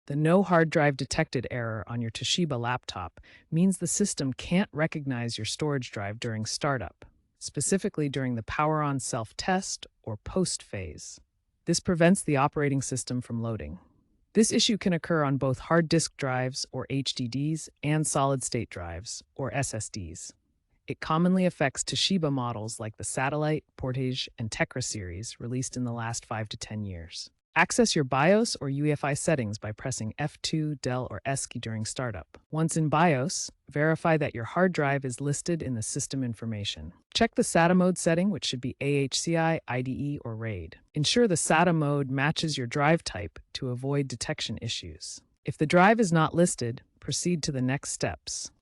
The No Hard Drive Detected error on your Toshiba laptop means the system can't recognize your storage drive during startup, specifically during the power on self-test or post phase. This prevents the operating system from loading. This issue can occur on both hard disk drives or HDDs and solid-state drives or SSDs. It commonly affects Toshiba models like the Satellite, Portage, and Tecra series released in the last 5 to 10 years. Access your BIOS or UEFI settings by pressing F2, Del, or S key during startup. Once in BIOS, verify that your hard drive is listed in the system information. Check the SATA mode setting, which should be AHCI, IDE, or RAID. Ensure the SATA mode matches your drive type to avoid detection issues. If the drive is not listed, proceed to the next steps.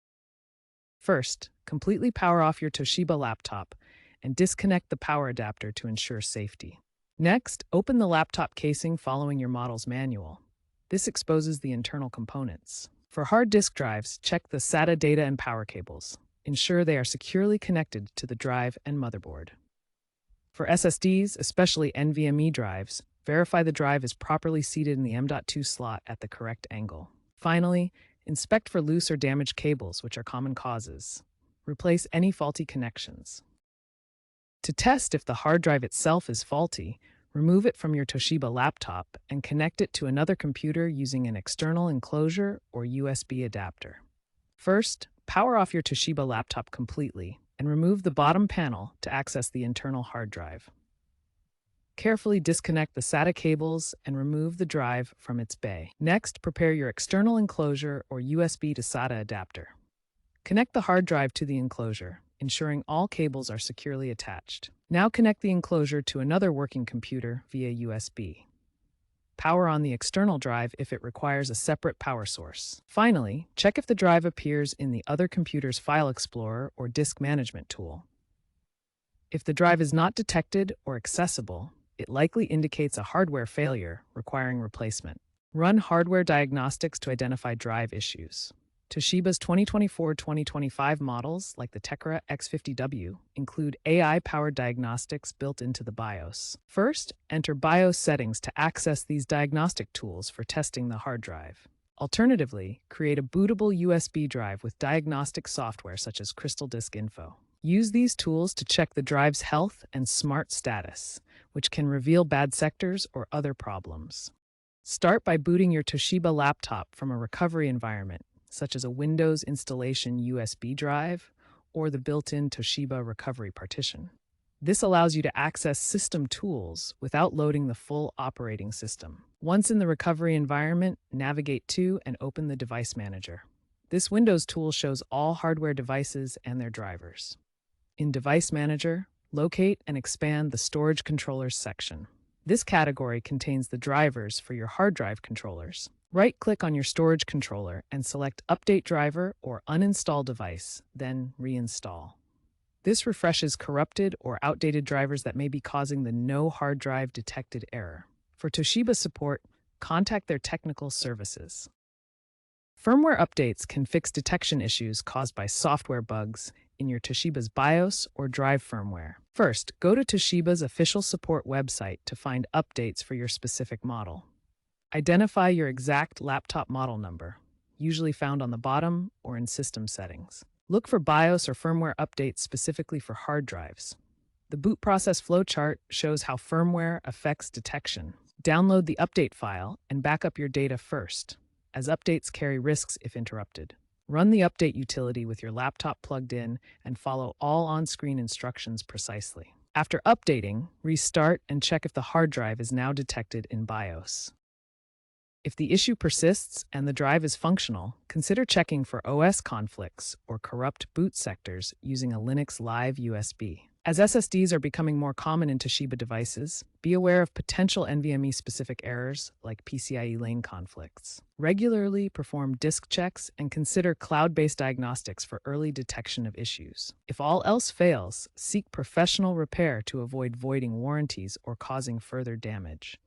First, completely power off your Toshiba laptop and disconnect the power adapter to ensure safety. Next, open the laptop casing following your model's manual. This exposes the internal components. For hard disk drives, check the SATA data and power cables. Ensure they are securely connected to the drive and motherboard. For SSDs, especially NVMe drives, verify the drive is properly seated in the M.2 slot at the correct angle. Finally, inspect for loose or damaged cables, which are common causes. Replace any faulty connections. To test if the hard drive itself is faulty, remove it from your Toshiba laptop and connect it to another computer using an external enclosure or USB adapter. First, power off your Toshiba laptop completely and remove the bottom panel to access the internal hard drive. Carefully disconnect the SATA cables and remove the drive from its bay. Next, prepare your external enclosure or USB to SATA adapter. Connect the hard drive to the enclosure, ensuring all cables are securely attached. Now connect the enclosure to another working computer via USB. Power on the external drive if it requires a separate power source. Finally, check if the drive appears in the other computer's File Explorer or Disk Management tool. If the drive is not detected or accessible, it likely indicates a hardware failure requiring replacement. Run hardware diagnostics to identify drive issues. Toshiba's 2024-2025 models, like the Tecra X50W, include AI-powered diagnostics built into the BIOS. First, enter BIOS settings to access these diagnostic tools for testing the hard drive. Alternatively, create a bootable USB drive with diagnostic software such as Crystal Disk Info. Use these tools to check the drive's health and smart status, which can reveal bad sectors or other problems. Start by booting your Toshiba laptop from a recovery environment, such as a Windows installation USB drive or the built-in Toshiba recovery partition. This allows you to access system tools without loading the full operating system. Once in the recovery environment, navigate to and open the Device Manager. This Windows tool shows all hardware devices and their drivers. In Device Manager, locate and expand the Storage Controllers section. This category contains the drivers for your hard drive controllers. Right-click on your storage controller and select Update Driver or Uninstall Device, then Reinstall. This refreshes corrupted or outdated drivers that may be causing the No Hard Drive Detected error. For Toshiba support, contact their technical services. Firmware updates can fix detection issues caused by software bugs in your Toshiba's BIOS or drive firmware. First, go to Toshiba's official support website to find updates for your specific model. Identify your exact laptop model number, usually found on the bottom or in System Settings. Look for BIOS or firmware updates specifically for hard drives. The boot process flowchart shows how firmware affects detection. Download the update file and back up your data first, as updates carry risks if interrupted. Run the update utility with your laptop plugged in and follow all on-screen instructions precisely. After updating, restart and check if the hard drive is now detected in BIOS. If the issue persists and the drive is functional, consider checking for OS conflicts or corrupt boot sectors using a Linux Live USB. As SSDs are becoming more common in Toshiba devices, be aware of potential NVMe-specific errors like PCIe lane conflicts. Regularly perform disk checks and consider cloud-based diagnostics for early detection of issues. If all else fails, seek professional repair to avoid voiding warranties or causing further damage.